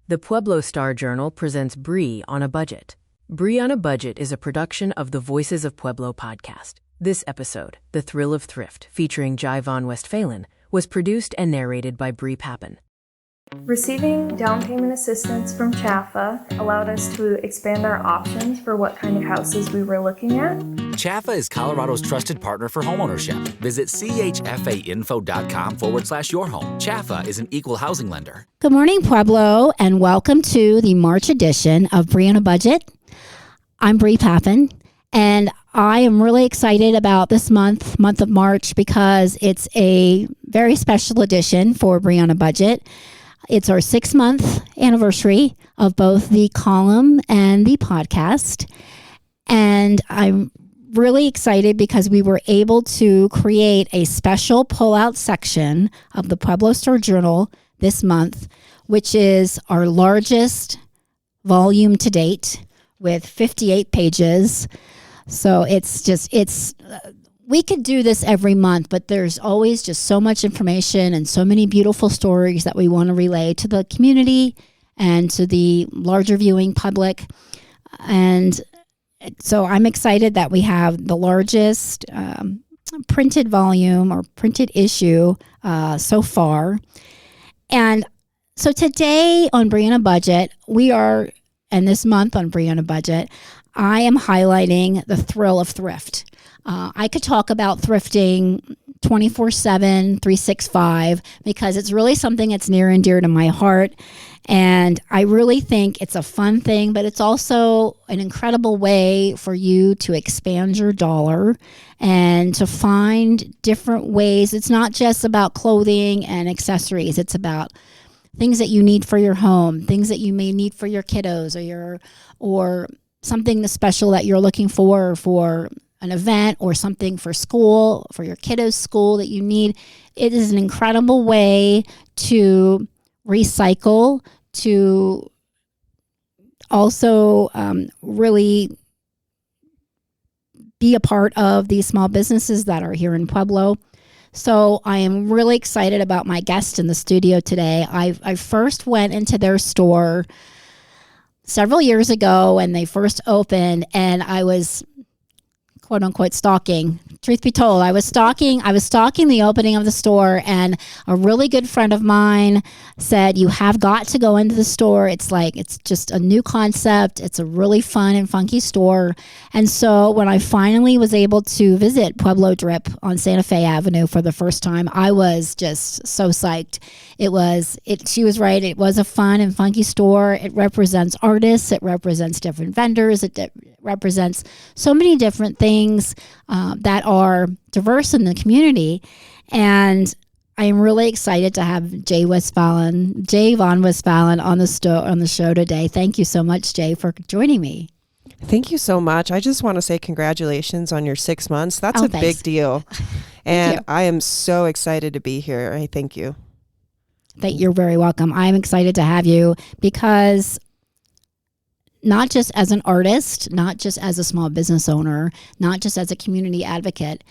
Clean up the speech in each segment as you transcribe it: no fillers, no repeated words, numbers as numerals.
The Pueblo Star Journal presents Bree on a Budget. Bree on a Budget is a production of the Voices of Pueblo podcast. This episode, The Thrill of Thrift, featuring Jai von Westphalen, was produced and narrated by Bree Pappan. Receiving down payment assistance from CHAFA allowed us to expand our options for what kind of houses we were looking at. CHAFA is Colorado's trusted partner for homeownership. Visit chfainfo.com/yourhome. CHAFA is an equal housing lender. Good morning, Pueblo, and welcome to the March edition of Bree on a Budget. I'm Bree Pappan, and I am really excited about this month of March, because it's a very special edition for Bree on a Budget. It's our 6-month anniversary of both the column and the podcast. And I'm really excited because we were able to create a special pull-out section of the Pueblo Star Journal this month, which is our largest volume to date with 58 pages. So we could do this every month, but there's always just so much information and so many beautiful stories that we want to relay to the community and to the larger viewing public. And so I'm excited that we have the largest printed volume or printed issue so far. And so today on Bree on a Budget, and this month on Bree on a Budget, I am highlighting the Thrill of Thrift. I could talk about thrifting 24/7, 365, because it's really something that's near and dear to my heart. And I really think it's a fun thing, but it's also an incredible way for you to expand your dollar and to find different ways. It's not just about clothing and accessories. It's about things that you need for your home, things that you may need for your kiddos or something special that you're looking for an event or something for school, for your kiddos' school that you need. It is an incredible way to recycle, to also really be a part of these small businesses that are here in Pueblo. So I am really excited about my guest in the studio today. I first went into their store several years ago when they first opened, and I was quote unquote stalking. Truth be told, I was stalking the opening of the store, and a really good friend of mine said, "You have got to go into the store. It's just a new concept. It's a really fun and funky store." And so when I finally was able to visit Pueblo Drip on Santa Fe Avenue for the first time, I was just so psyched. She was right. It was a fun and funky store. It represents artists. It represents different vendors. It represents so many different things that are diverse in the community. And I am really excited to have Jai von Westphalen on the show today. Thank you so much, Jai, for joining me. Thank you so much. I just want to say congratulations on your 6 months. That's a thanks. big deal. And I am so excited to be here. I thank you. You're very welcome. I'm excited to have you because not just as an artist, not just as a small business owner, not just as a community advocate,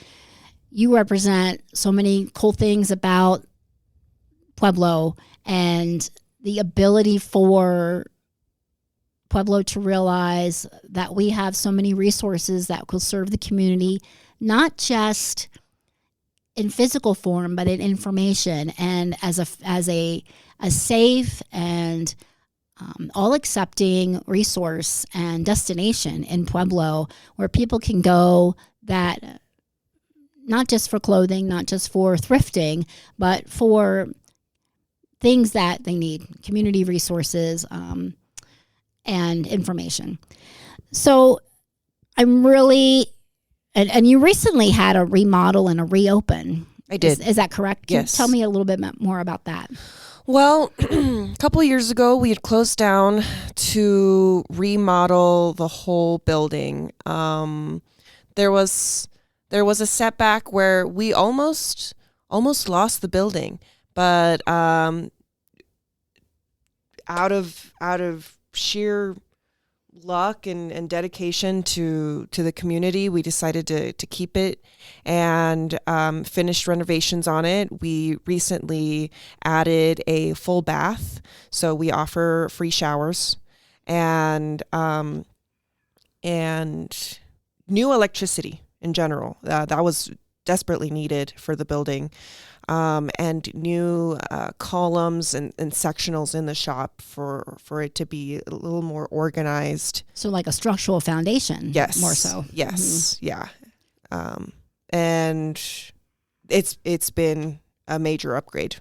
you represent so many cool things about Pueblo and the ability for Pueblo to realize that we have so many resources that will serve the community, not just in physical form, but in information and as a safe and all accepting resource and destination in Pueblo where people can go, that not just for clothing, not just for thrifting, but for things that they need, community resources and information. So I'm really, and you recently had a remodel and a reopen. I did. Is that correct? Yes. Can you tell me a little bit more about that? Well, a couple of years ago, we had closed down to remodel the whole building. There was a setback where we almost lost the building, but out of sheer luck and dedication to the community, we decided to keep it and finished renovations on it. We recently added a full bath, so we offer free showers and new electricity in general. That was desperately needed for the building. And new columns and sectionals in the shop for it to be a little more organized. So like a structural foundation. Yes. More so. Yes. Mm-hmm. Yeah. And it's been a major upgrade.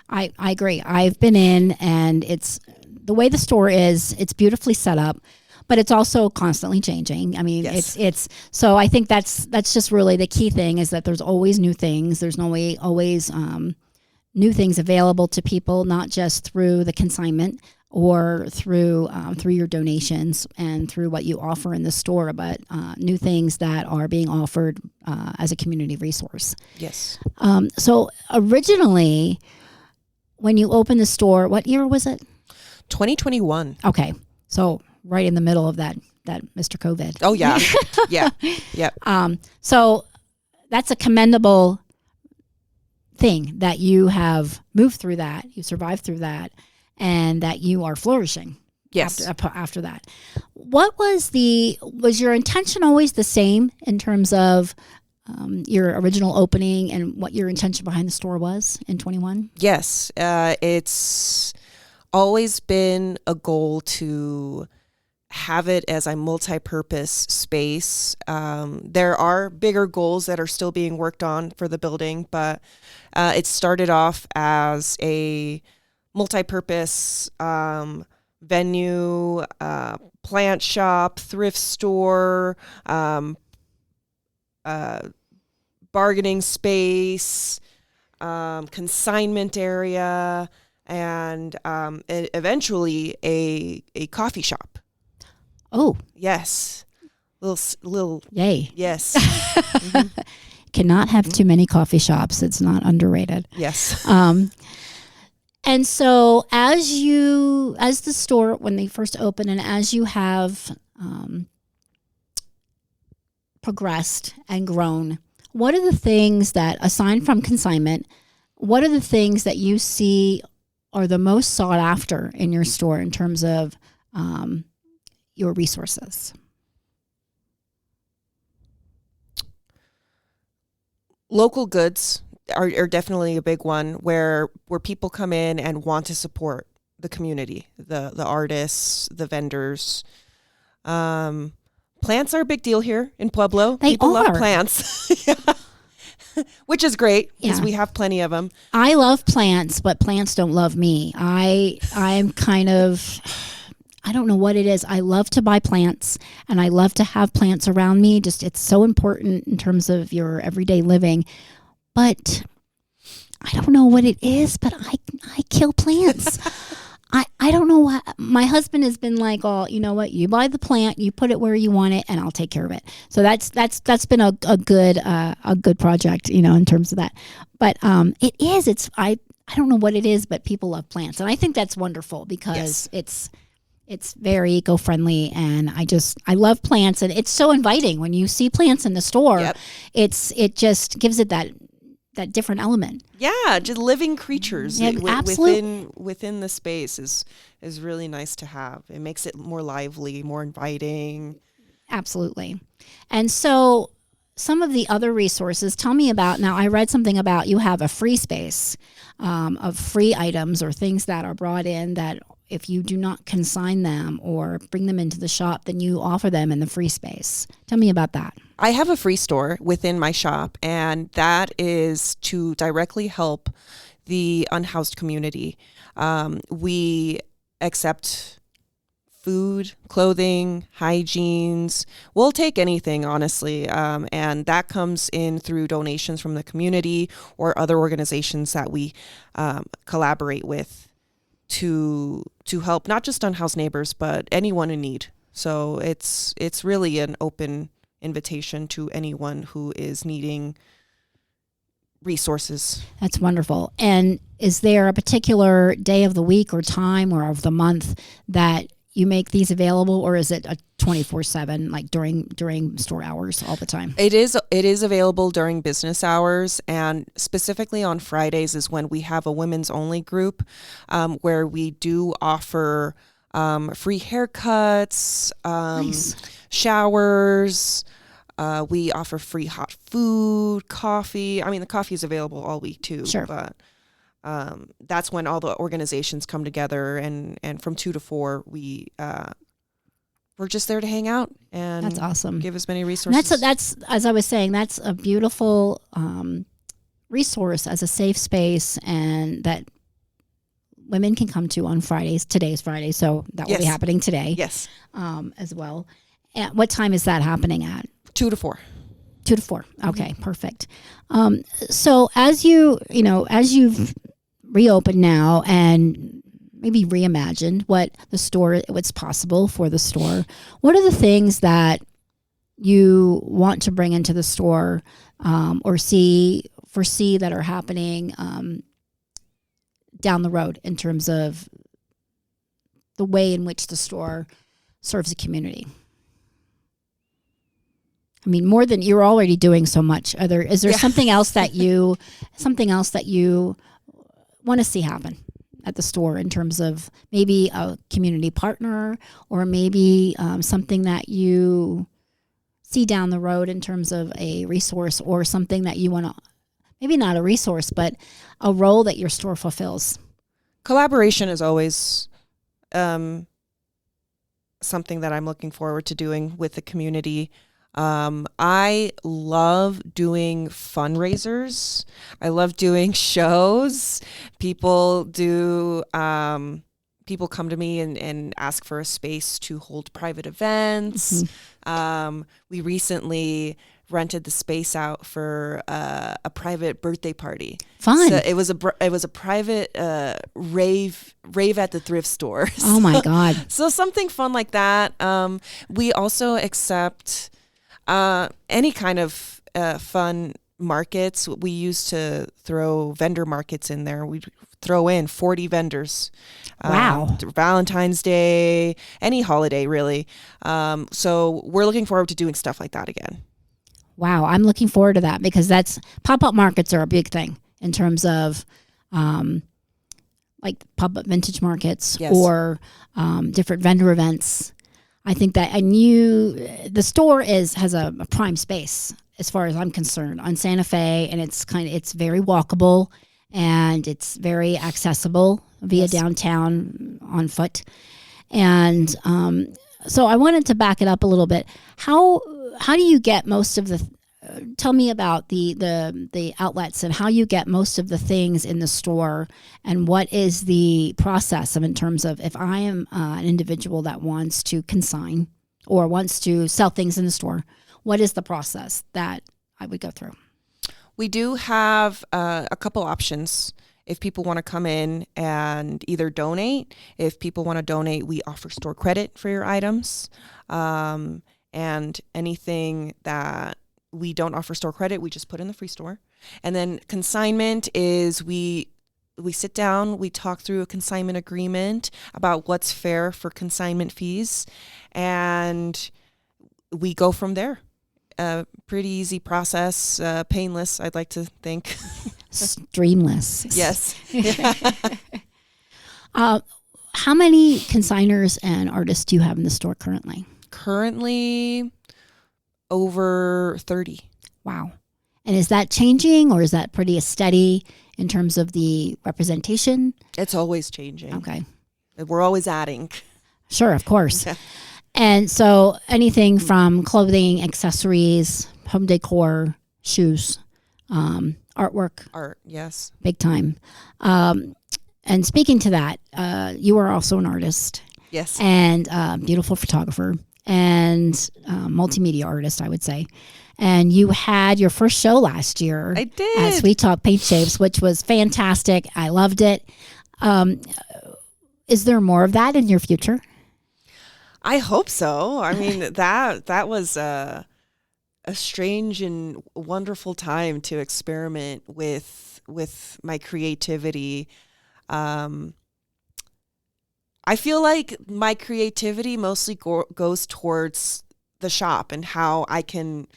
I agree. I've been in, and it's the way the store is. It's beautifully set up, but it's also constantly changing. I mean, yes. it's so I think that's just really the key thing, is that there's always new things. There's always new things available to people, not just through the consignment or through your donations and through what you offer in the store, but new things that are being offered as a community resource. Yes. So originally, when you opened the store, what year was it? 2021. Okay, so right in the middle of that Mr. COVID. Oh yeah, yeah, yeah. So that's a commendable thing that you have moved through that, you survived through that, and that you are flourishing. Yes. After that, what was your intention always the same in terms of your original opening and what your intention behind the store was in 21? Yes, it's always been a goal to have it as a multi-purpose space. There are bigger goals that are still being worked on for the building, but it started off as a multi-purpose venue, plant shop, thrift store, bargaining space, consignment area, and eventually a coffee shop. Oh, yes, little. Yay! Yes, mm-hmm. Cannot have too many coffee shops. It's not underrated. Yes. And so as the store, when they first opened, and as you have progressed and grown, what are the things that, aside from consignment, what are the things that you see are the most sought after in your store in terms of your resources? Local goods are definitely a big one, where people come in and want to support the community, the artists, the vendors. Plants are a big deal here in Pueblo. People love plants. Yeah. Which is great, because we have plenty of them. I love plants, but plants don't love me. I'm kind of, I don't know what it is. I love to buy plants, and I love to have plants around me. Just, it's so important in terms of your everyday living. But I don't know what it is, but I kill plants. I don't know why. My husband has been like, oh, you know what? You buy the plant, you put it where you want it, and I'll take care of it. So that's been a good project, in terms of that. But I don't know what it is, but people love plants, and I think that's wonderful, because it's very eco-friendly, and I love plants, and it's so inviting when you see plants in the store. Yep. It just gives it that different element. Yeah, just living creatures absolutely. within the space is really nice to have. It makes it more lively, more inviting. Absolutely. And so some of the other resources, tell me about, now I read something about you have a free space of free items or things that are brought in that if you do not consign them or bring them into the shop, then you offer them in the free space. Tell me about that. I have a free store within my shop, and that is to directly help the unhoused community. We accept food, clothing, hygienes. We'll take anything, honestly. And that comes in through donations from the community or other organizations that we collaborate with to help not just unhoused neighbors, but anyone in need. So it's really an open invitation to anyone who is needing resources. That's wonderful. And is there a particular day of the week or time or of the month that you make these available, or is it a 24/7, like during store hours all the time? It is available during business hours, and specifically on Fridays is when we have a women's only group, where we do offer free haircuts, Nice. showers. We offer free hot food, coffee. I mean, the coffee is available all week too. Sure. But that's when all the organizations come together, and from 2 to 4, we're just there to hang out and That's awesome. give as many And resources. that's as I was saying, that's a beautiful resource as a safe space, and that women can come to on Fridays. Today's Friday, so that will be Yes. happening today. Yes, As well. And what time is that happening at? 2 to 4. 2 to 4. Okay, perfect. So as you've reopened now and maybe reimagined what's possible for the store, what are the things that you want to bring into the store, or foresee that are happening down the road in terms of the way in which the store serves the community? I mean, more than you're already doing so much. Is there something else that you want to see happen at the store in terms of maybe a community partner, or maybe something that you see down the road in terms of a resource, or something that you want to, maybe not a resource, but a role that your store fulfills? Collaboration is always something that I'm looking forward to doing with the community. I love doing fundraisers. I love doing shows. People come to me and ask for a space to hold private events. We recently rented the space out for a private birthday party. Fun. So it was a private rave at the thrift store. Oh my God. So something fun like that. We also accept any kind of fun markets. We used to throw vendor markets in there. We'd throw in 40 vendors. Wow. Valentine's Day, any holiday really. So we're looking forward to doing stuff like that again. Wow, I'm looking forward to that, because pop-up markets are a big thing in terms of like pop-up vintage markets. Yes. Or different vendor events. I think that the store has a prime space as far as I'm concerned on Santa Fe, and it's very walkable, and it's very accessible via downtown on foot. And so I wanted to back it up a little bit. How do you get most of the tell me about the outlets and how you get most of the things in the store, and what is the process in terms of, if I am an individual that wants to consign or wants to sell things in the store, what is the process that I would go through? We do have a couple options. If people want to come in and either donate, if people want to donate, we offer store credit for your items. And anything that we don't offer store credit, we just put in the free store. And then consignment is we sit down, we talk through a consignment agreement about what's fair for consignment fees, and we go from there. Pretty easy process, painless, I'd like to think. Streamless. Yes. How many consigners and artists do you have in the store currently? Currently over 30. Wow. And is that changing, or is that pretty steady in terms of the representation? It's always changing. Okay. We're always adding. Sure, of course. Yeah. And so anything from clothing, accessories, home decor, shoes, artwork, Art, yes. big time. And speaking to that, you are also an artist. Yes. And beautiful photographer and multimedia artist, I would say. And you had your first show last year. I did. At Sweet Talk Paint Shapes, which was fantastic. I loved it. Is there more of that in your future? I hope so. I mean, that was a strange and wonderful time to experiment with my creativity. I feel like my creativity mostly goes towards the shop and how I can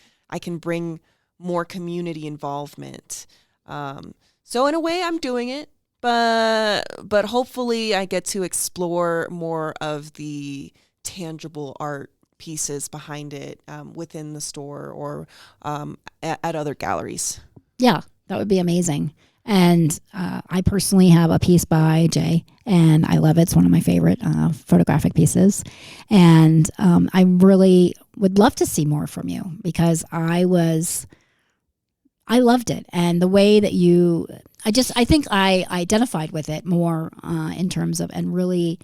bring more community involvement. So in a way, I'm doing it, but hopefully I get to explore more of the tangible art pieces behind it within the store or at other galleries. Yeah, that would be amazing. And I personally have a piece by Jai, and I love it. It's one of my favorite photographic pieces. And I really would love to see more from you because I loved it. And the way that I think I identified with it more in terms of, and really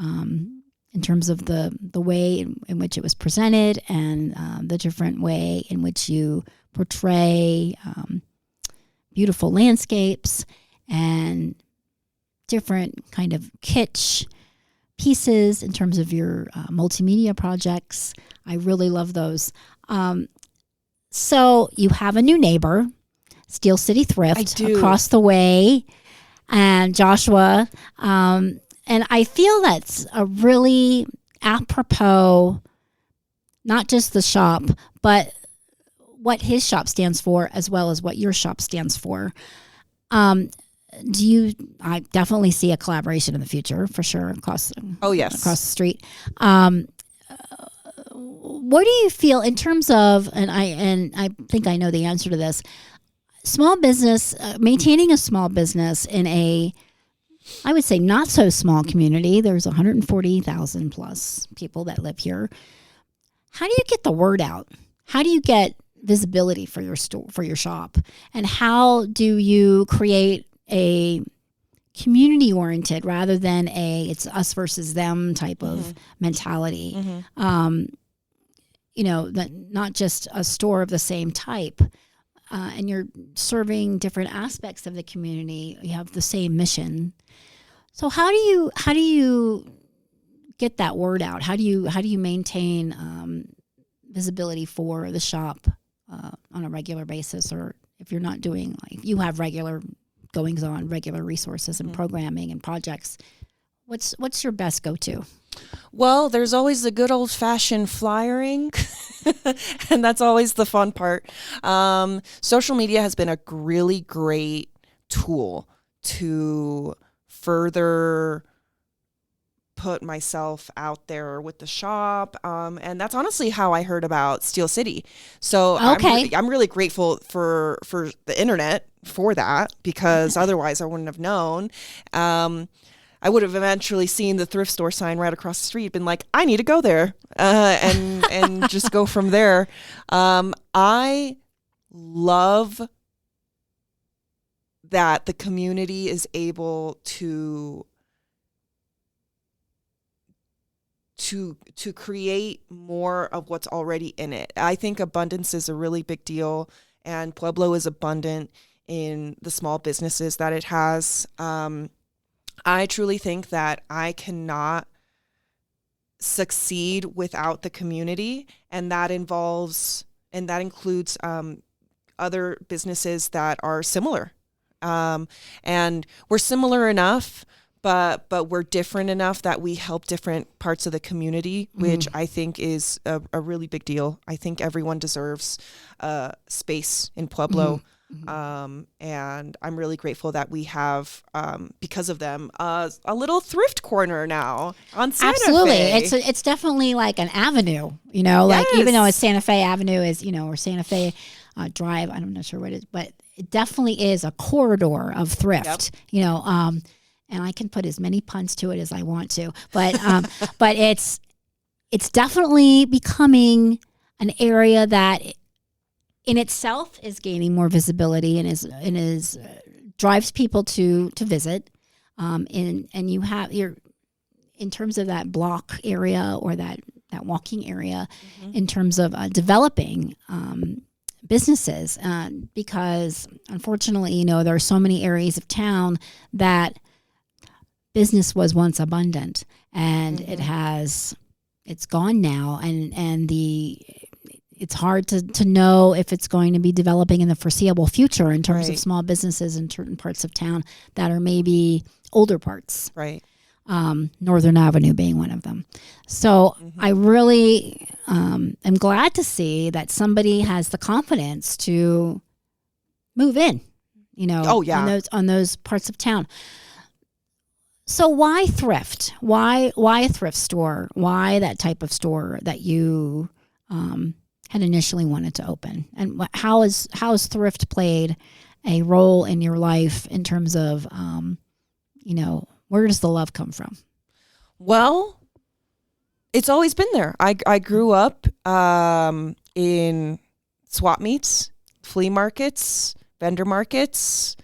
in terms of the way in which it was presented and the different way in which you portray beautiful landscapes and different kind of kitsch pieces in terms of your multimedia projects. I really love those. So you have a new neighbor, Steel City Thrift, across the way, and Joshua. And I feel that's a really apropos, not just the shop, but what his shop stands for, as well as what your shop stands for. I definitely see a collaboration in the future for sure across the street. What do you feel in terms of, and I think I know the answer to this, small business, maintaining a small business in a, I would say, not so small community. There's 140,000 plus people that live here. How do you get the word out? How do you get visibility for your store, for your shop? And how do you create a community oriented rather than it's us versus them type of mentality? That not just a store of the same type, and you're serving different aspects of the community. You have the same mission. So how do you get that word out? How do you maintain visibility for the shop on a regular basis? Or if you're not doing, like, you have regular goings on, regular resources and programming and projects, what's your best go-to? Well, there's always the good old-fashioned flyering, and that's always the fun part. Social media has been a really great tool to further put myself out there with the shop, and that's honestly how I heard about Steel City. So I'm really grateful for the internet for that, because otherwise I wouldn't have known. I would have eventually seen the thrift store sign right across the street, been like, I need to go there, and just go from there. I love that the community is able to create more of what's already in it. I think abundance is a really big deal, and Pueblo is abundant in the small businesses that it has. I truly think that I cannot succeed without the community, and that includes other businesses that are similar. And we're similar enough, but we're different enough that we help different parts of the community, which I think is a really big deal. I think everyone deserves space in Pueblo. And I'm really grateful that we have, because of them, a little thrift corner now on Santa Fe. It's definitely like an avenue, like, even though it's Santa Fe Avenue is, or Santa Fe Drive, I'm not sure what it is, but it definitely is a corridor of thrift, and I can put as many puns to it as I want to, but but it's definitely becoming an area that in itself is gaining more visibility and is drives people to visit. And you have in terms of that block area or that walking area, in terms of developing businesses, because unfortunately, there are so many areas of town that business was once abundant, and it's gone now, and it's hard to know if it's going to be developing in the foreseeable future in terms of small businesses in certain parts of town that are maybe older parts. Right. Northern Avenue being one of them. So I really am glad to see that somebody has the confidence to move in, on those parts of town. So why thrift? Why a thrift store? Why that type of store that you had initially wanted to open? And how has thrift played a role in your life in terms of, where does the love come from? Well, it's always been there. I grew up in swap meets, flea markets, vendor markets,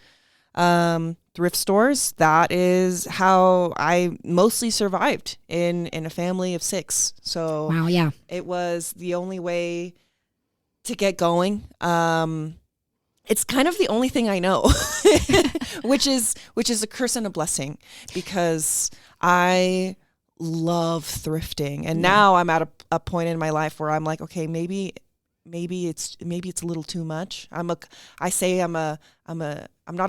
thrift stores. That is how I mostly survived in a family of 6. So wow, yeah, it was the only way to get going. It's kind of the only thing I know, which is a curse and a blessing, because I love thrifting, and now I'm at a point in my life where I'm like, okay, maybe it's a little too much. I'm not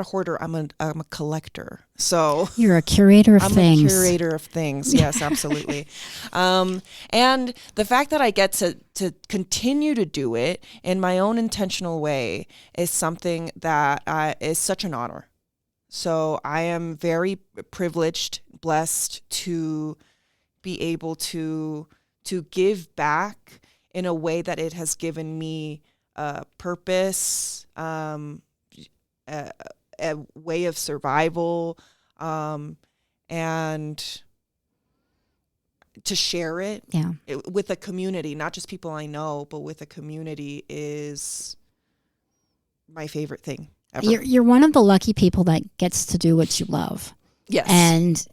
a hoarder. I'm a collector. So you're a curator of things. I'm a curator of things. Yes, absolutely. And the fact that I get to continue to do it in my own intentional way is something that is such an honor. So I am very privileged, blessed to be able to give back in a way that it has given me purpose, a way of survival, and to share it with a community, not just people I know, but with a community, is my favorite thing ever. You're one of the lucky people that gets to do what you love. Yes.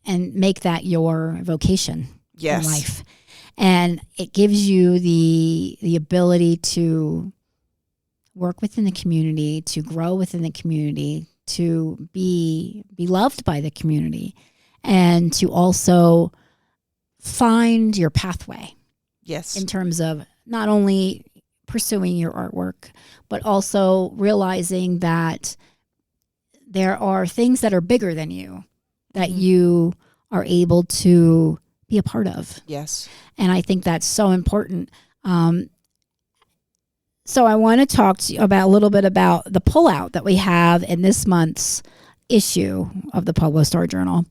And make that your vocation in life. And it gives you the ability to work within the community, to grow within the community, to be loved by the community, and to also find your pathway. Yes. In terms of not only pursuing your artwork, but also realizing that there are things that are bigger than you that you are able to be a part of. Yes. And I think that's so important. So I want to talk to you about a little bit about the pullout that we have in this month's issue of the Pueblo Star Journal.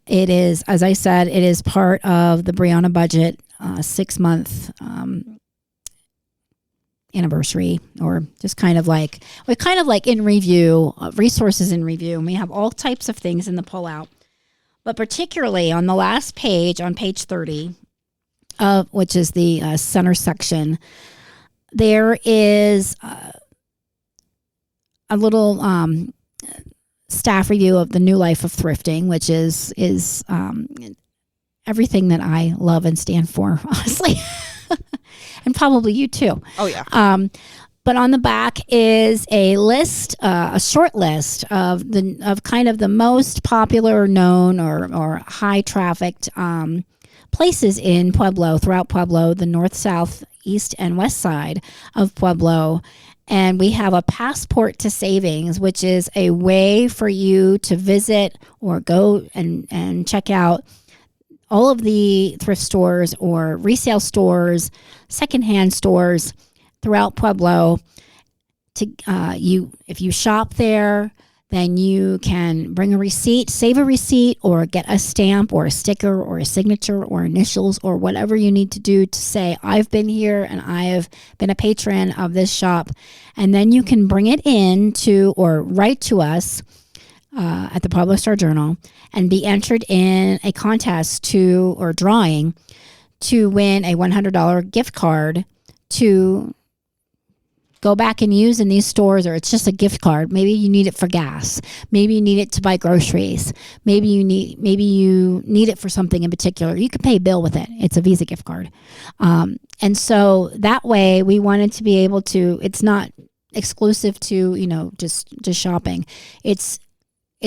It is, as I said, it is part of the Bree on a Budget 6-month anniversary, or just kind of like in review, resources in review. And we have all types of things in the pullout, but particularly on the last page, on page 30, which is the center section, there is a little staff review of the new life of thrifting, which is everything that I love and stand for, honestly. And probably you too. Oh yeah. But on the back is a list, a short list of kind of the most popular, known, or high trafficked places in Pueblo, throughout Pueblo, the north, south, east, and west side of Pueblo. And we have a passport to savings, which is a way for you to visit or go and check out all of the thrift stores or resale stores, secondhand stores throughout Pueblo. If you shop there, then you can bring a receipt, save a receipt, or get a stamp or a sticker or a signature or initials or whatever you need to do to say, I've been here and I have been a patron of this shop. And then you can bring it in or write to us at the Pueblo Star Journal and be entered in a contest or drawing to win a $100 gift card to go back and use in these stores. Or it's just a gift card. Maybe you need it for gas. Maybe you need it to buy groceries. Maybe you need it for something in particular. You can pay a bill with it. It's a Visa gift card. And so that way we wanted to be able to, it's not exclusive to, just shopping. It's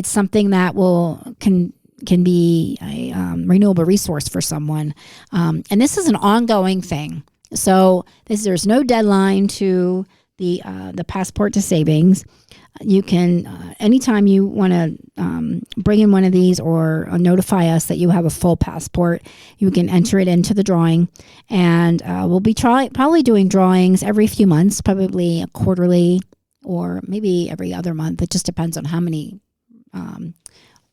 something that can be a renewable resource for someone. And this is an ongoing thing. So there's no deadline to the passport to savings. You can, anytime you want to bring in one of these or notify us that you have a full passport, you can enter it into the drawing. And we'll be probably doing drawings every few months, probably quarterly or maybe every other month. It just depends on how many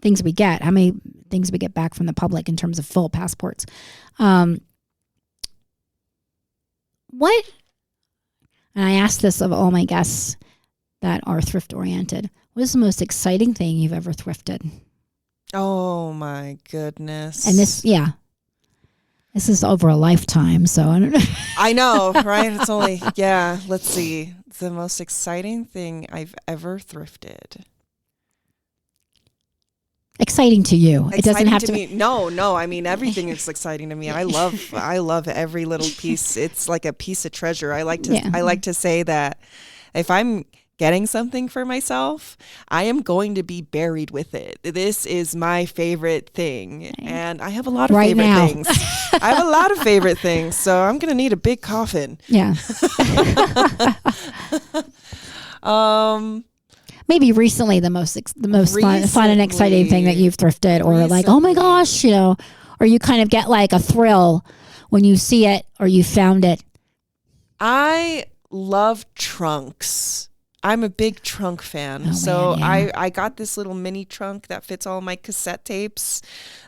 things we get, how many things we get back from the public in terms of full passports. What, and I asked this of all my guests that are thrift oriented, what is the most exciting thing you've ever thrifted? Oh my goodness. And this is over a lifetime, so I don't know. I know, right? It's only, let's see. It's the most exciting thing I've ever thrifted. Exciting to you. It doesn't have to be. No. I mean, everything is exciting to me. I love every little piece. It's like a piece of treasure. I like to say that if I'm getting something for myself, I am going to be buried with it. This is my favorite thing. And I have a lot of favorite things. I have a lot of favorite things. So I'm going to need a big coffin. Yeah. Maybe recently the most fun and exciting thing that you've thrifted, or like, oh my gosh, or you kind of get like a thrill when you see it or you found it. I love trunks. I'm a big trunk fan. I got this little mini trunk that fits all my cassette tapes.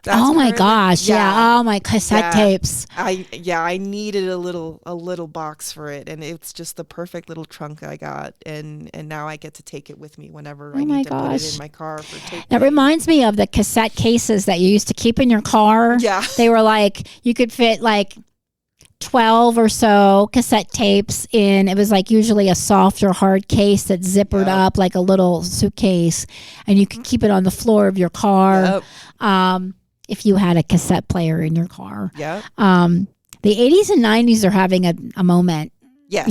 Oh my gosh. Oh, my cassette tapes. I needed a little box for it, and it's just the perfect little trunk I got, and now I get to take it with me whenever I need to put it in my car for tape. That reminds me of the cassette cases that you used to keep in your car. Yeah. They were like, you could fit like 12 or so cassette tapes in. It was like usually a soft or hard case that zippered up like a little suitcase, and you could keep it on the floor of your car. If you had a cassette player in your car. Yeah. The 80s and 90s are having a moment. Yes.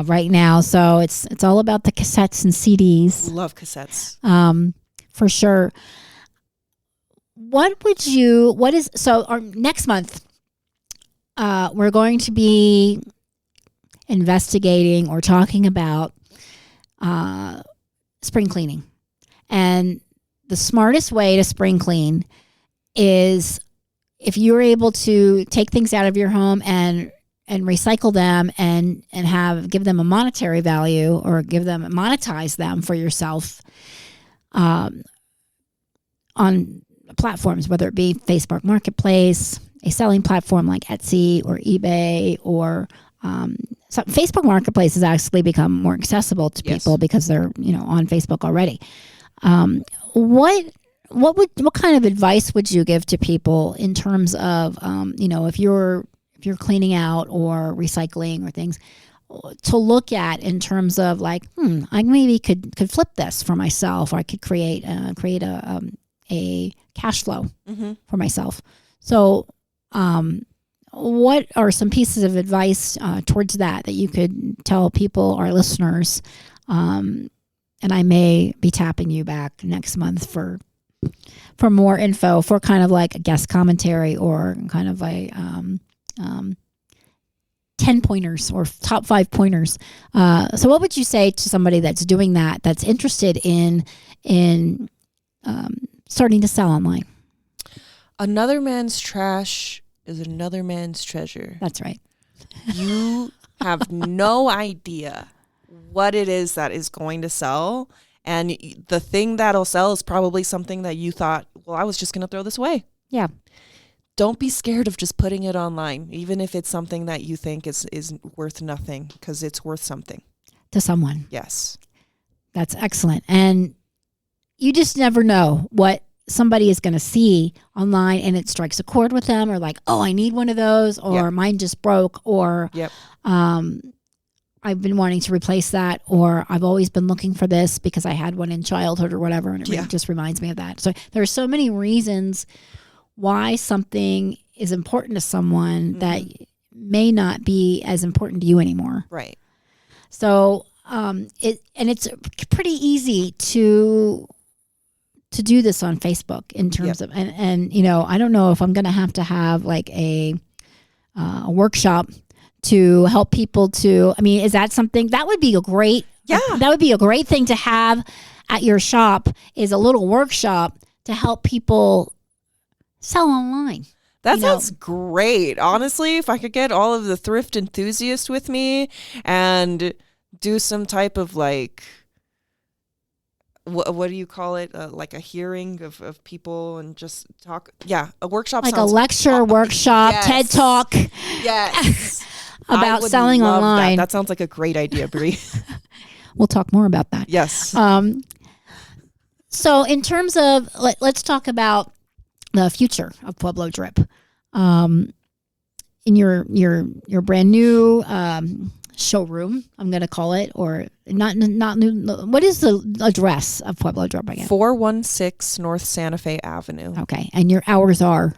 Right now. So it's all about the cassettes and CDs. Love cassettes. For sure. Our next month, we're going to be investigating or talking about spring cleaning. And the smartest way to spring clean is if you're able to take things out of your home and recycle them and give them a monetary value, or monetize them for yourself on platforms, whether it be Facebook Marketplace, a selling platform like Etsy or eBay, or so Facebook Marketplace has actually become more accessible to people because they're on Facebook already. What kind of advice would you give to people in terms of if you're cleaning out or recycling or things to look at in terms of like I maybe could flip this for myself, or I could create a cash flow for myself. So what are some pieces of advice towards that you could tell people, our listeners? And I may be tapping you back next month for more info, for kind of like a guest commentary, or kind of a 10 pointers or top 5 pointers. So what would you say to somebody that's doing that's interested in starting to sell online? Another man's trash is another man's treasure. That's right. You have no idea what it is that is going to sell. And the thing that'll sell is probably something that you thought, well, I was just going to throw this away. Yeah. Don't be scared of just putting it online, even if it's something that you think is worth nothing, because it's worth something. To someone. Yes. That's excellent. And you just never know what somebody is going to see online, and it strikes a chord with them, or like, oh, I need one of those, or mine just broke, or I've been wanting to replace that, or I've always been looking for this because I had one in childhood or whatever, and it just reminds me of that. So there are so many reasons why something is important to someone that may not be as important to you anymore. Right. So it's pretty easy to do this on Facebook in terms of, and I don't know if I'm going to have like a workshop to help people is that something that would be a great, that would be a great thing to have at your shop is a little workshop to help people sell online. That sounds great. Honestly, if I could get all of the thrift enthusiasts with me and do some type of like, what do you call it? Like a hearing of people and just talk. Yeah, a workshop. Like a lecture, workshop, yes. TED Talk. Yes. About selling online. That sounds like a great idea, Bree. We'll talk more about that. Yes. So in terms of, let's talk about the future of Pueblo Drip. In your brand new showroom, I'm going to call it, or not new. What is the address of Pueblo Drip again? 416 North Santa Fe Avenue. Okay, and your hours are?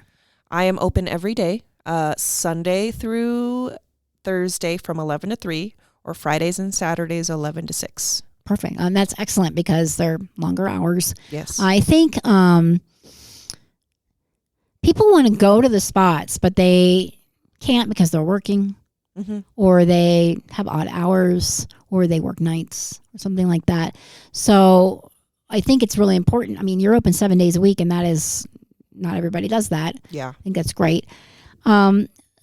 I am open every day, Sunday through Thursday from 11 to 3, or Fridays and Saturdays 11 to 6. Perfect. And that's excellent because they're longer hours. Yes. I think people want to go to the spots, but they can't because they're working, or they have odd hours, or they work nights or something like that. So I think it's really important. I mean, you're open 7 days a week, and that is, not everybody does that. Yeah. I think that's great.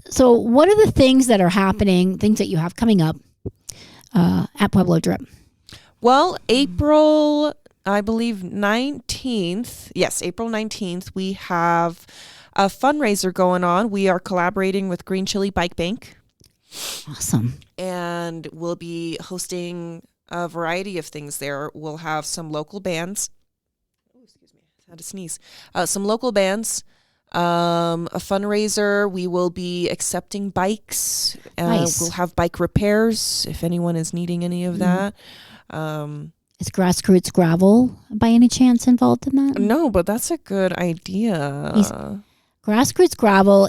So what are the things that are happening, things that you have coming up at Pueblo Drip? Well, April, I believe 19th. Yes, April 19th, we have a fundraiser going on. We are collaborating with Green Chili Bike Bank. Awesome. And we'll be hosting a variety of things there. We'll have some local bands. Oh, excuse me. I had to sneeze. Some local bands. A fundraiser. We will be accepting bikes. Nice. We'll have bike repairs if anyone is needing any of that. Is Grassroots Gravel by any chance involved in that? No, but that's a good idea. Grassroots Gravel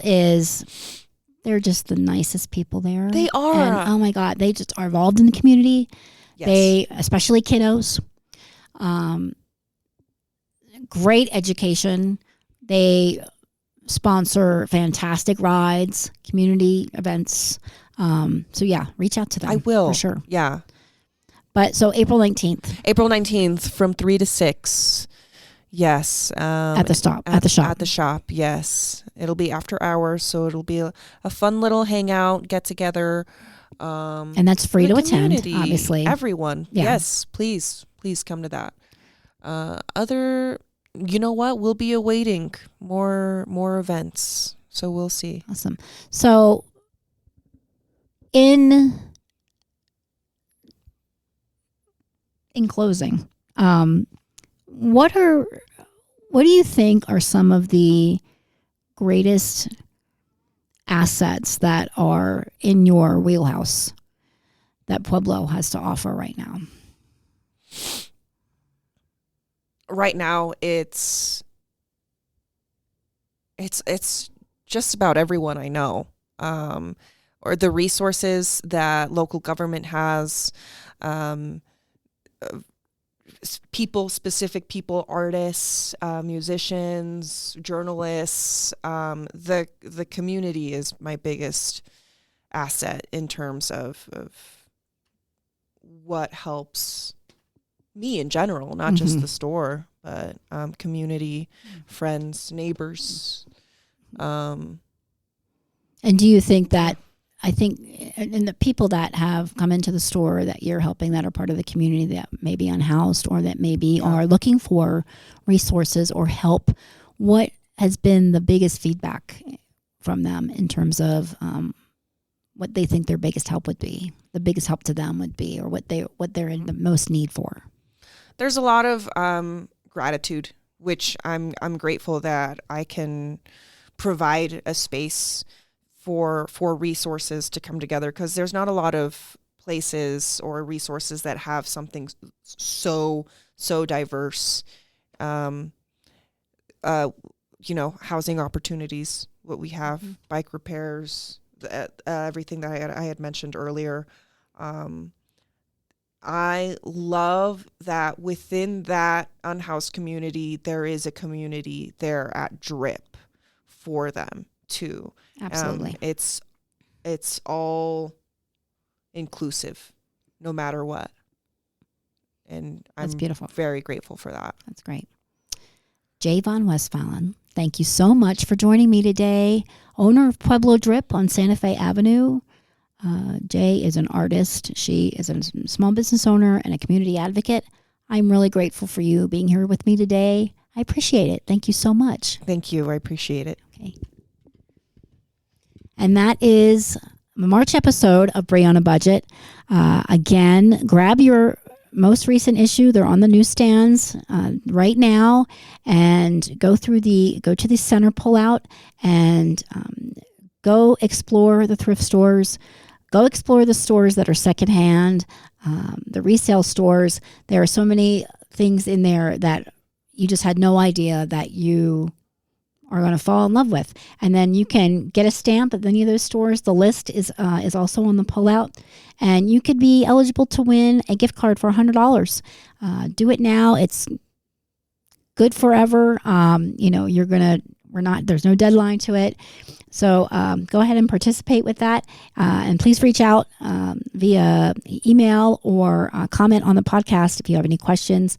they're just the nicest people there. They are. And, oh my God, they just are involved in the community. Yes. They, especially kiddos, great education. They sponsor fantastic rides, community events. So yeah, reach out to them. I will. For sure. Yeah. But so April 19th. April 19th from 3 to 6. Yes. At the shop. At the shop, yes. It'll be after hours, so it'll be a fun little hangout, get together. And that's free to attend, obviously. Everyone. Yeah. Yes, please come to that. You know what? We'll be awaiting more events, so we'll see. Awesome. So in closing, what do you think are some of the greatest assets that are in your wheelhouse that Pueblo has to offer right now? Right now, it's just about everyone I know, or the resources that local government has. Specific people, artists, musicians, journalists. The community is my biggest asset in terms of what helps me in general, not just the store, but community, friends, neighbors. And do you think that, and the people that have come into the store that you're helping that are part of the community that may be unhoused or that maybe are looking for resources or help, what has been the biggest feedback from them in terms of what they think their biggest help would be, the biggest help to them would be, or what they're in the most need for? There's a lot of gratitude, which I'm grateful that I can provide a space for resources to come together, because there's not a lot of places or resources that have something so diverse. Housing opportunities, what we have, bike repairs, everything that I had mentioned earlier. I love that within that unhoused community, there is a community there at Drip for them too. Absolutely. It's all inclusive, no matter what. And That's I'm beautiful. very grateful for that. That's great. Jai von Westphalen, thank you so much for joining me today. Owner of Pueblo Drip on Santa Fe Avenue. Jai is an artist. She is a small business owner and a community advocate. I'm really grateful for you being here with me today. I appreciate it. Thank you so much. Thank you. I appreciate it. Okay. And that is the March episode of Bree on a Budget. Again, grab your most recent issue. They're on the newsstands right now, and go to the center pullout and go explore the thrift stores. Go explore the stores that are secondhand, the resale stores. There are so many things in there that you just had no idea that you are going to fall in love with. And then you can get a stamp at any of those stores. The list is also on the pullout, and you could be eligible to win a gift card for $100. Do it now. It's good forever. There's no deadline to it. So go ahead and participate with that. And please reach out via email or comment on the podcast if you have any questions.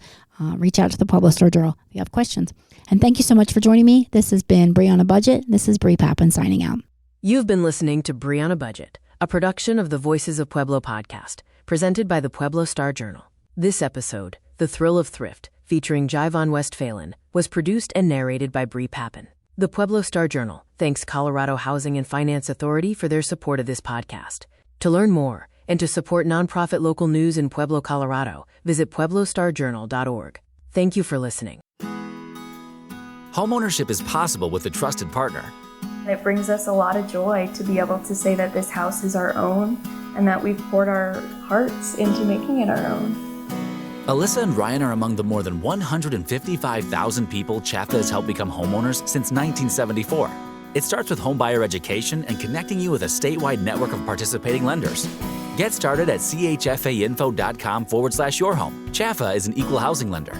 Reach out to the Pueblo Star Journal if you have questions. And thank you so much for joining me. This has been Bree on a Budget. This is Bree Pappan signing out. You've been listening to Bree on a Budget, a production of the Voices of Pueblo podcast, presented by the Pueblo Star Journal. This episode, The Thrill of Thrift, featuring Jai von Westphalen, was produced and narrated by Bree Pappan. The Pueblo Star Journal thanks Colorado Housing and Finance Authority for their support of this podcast. To learn more and to support nonprofit local news in Pueblo, Colorado, visit pueblostarjournal.org. Thank you for listening. Homeownership is possible with a trusted partner. It brings us a lot of joy to be able to say that this house is our own and that we've poured our hearts into making it our own. Alyssa and Ryan are among the more than 155,000 people Chaffa has helped become homeowners since 1974. It starts with homebuyer education and connecting you with a statewide network of participating lenders. Get started at chfainfo.com/yourhome. Chaffa is an equal housing lender.